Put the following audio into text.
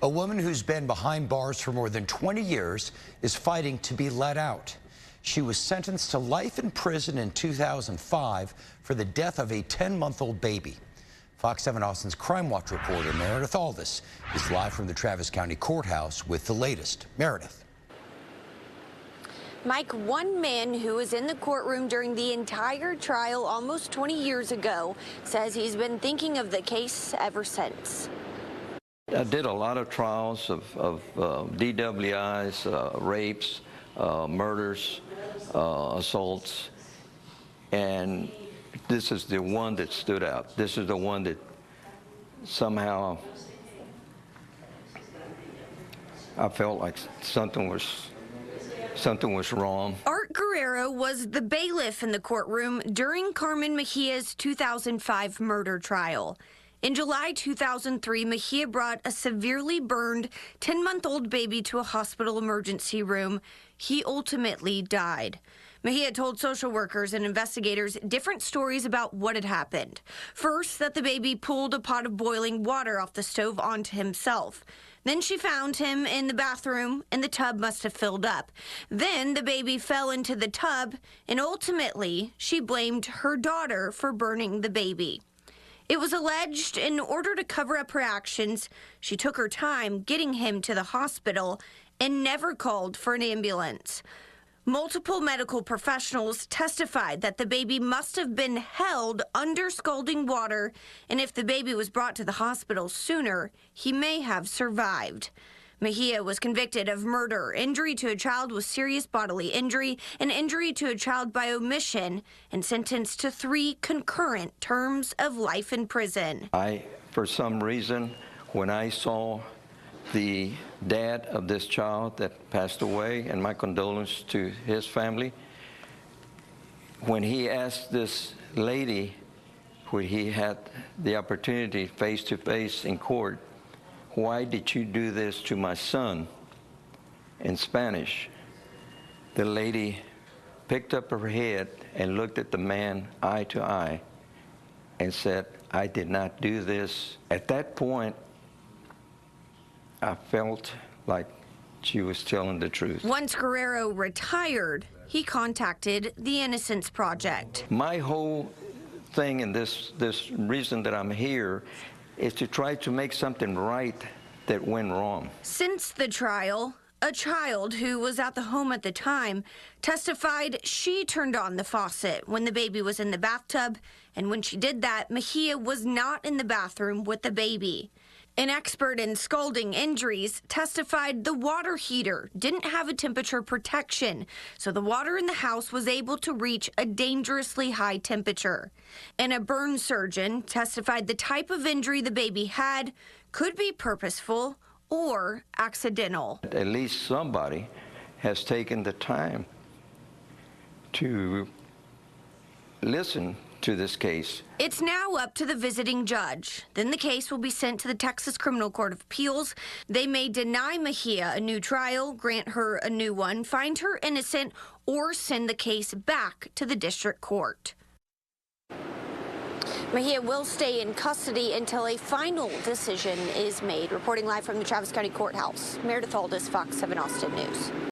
A woman who's been behind bars for more than 20 years is fighting to be let out. She was sentenced to life in prison in 2005 for the death of a 10-month-old baby. Fox 7 Austin's Crime Watch reporter Meredith Aldis is live from the Travis County Courthouse with the latest. Meredith. Mike, one man who was in the courtroom during the entire trial almost 20 years ago says he's been thinking of the case ever since. I did a lot of trials of DWIs, rapes, murders, assaults, and this is the one that stood out. This is the one that somehow I felt like something was wrong. Art Guerrero was the bailiff in the courtroom during Carmen Mejia's 2005 murder trial. In July 2003, Mejia brought a severely burned 10-month-old baby to a hospital emergency room. He ultimately died. Mejia told social workers and investigators different stories about what had happened. First, that the baby pulled a pot of boiling water off the stove onto himself. Then she found him in the bathroom, and the tub must have filled up. Then the baby fell into the tub, and ultimately, she blamed her daughter for burning the baby. It was alleged in order to cover up her actions, she took her time getting him to the hospital and never called for an ambulance. Multiple medical professionals testified that the baby must have been held under scalding water, and if the baby was brought to the hospital sooner, he may have survived. Mejia was convicted of murder, injury to a child with serious bodily injury, and injury to a child by omission, and sentenced to 3 concurrent terms of life in prison. For some reason, when I saw the dad of this child that passed away, and my condolences to his family, when he asked this lady, when he had the opportunity face-to-face in court, "Why did you do this to my son?" in Spanish, the lady picked up her head and looked at the man eye to eye and said, "I did not do this." At that point, I felt like she was telling the truth. Once Guerrero retired, he contacted the Innocence Project. My whole thing in this reason that I'm here is to try to make something right that went wrong. Since the trial, a child who was at the home at the time testified she turned on the faucet when the baby was in the bathtub, and when she did that, Mejia was not in the bathroom with the baby. An expert in scalding injuries testified the water heater didn't have a temperature protection, so the water in the house was able to reach a dangerously high temperature. And a burn surgeon testified the type of injury the baby had could be purposeful or accidental. At least somebody has taken the time to listen to this case. It's now up to the visiting judge. Then the case will be sent to the Texas Criminal Court of Appeals. They may deny Mejia a new trial, grant her a new one, find her innocent, or send the case back to the district court. Mejia will stay in custody until a final decision is made. Reporting live from the Travis County Courthouse, Meredith Aldis, Fox 7 Austin News.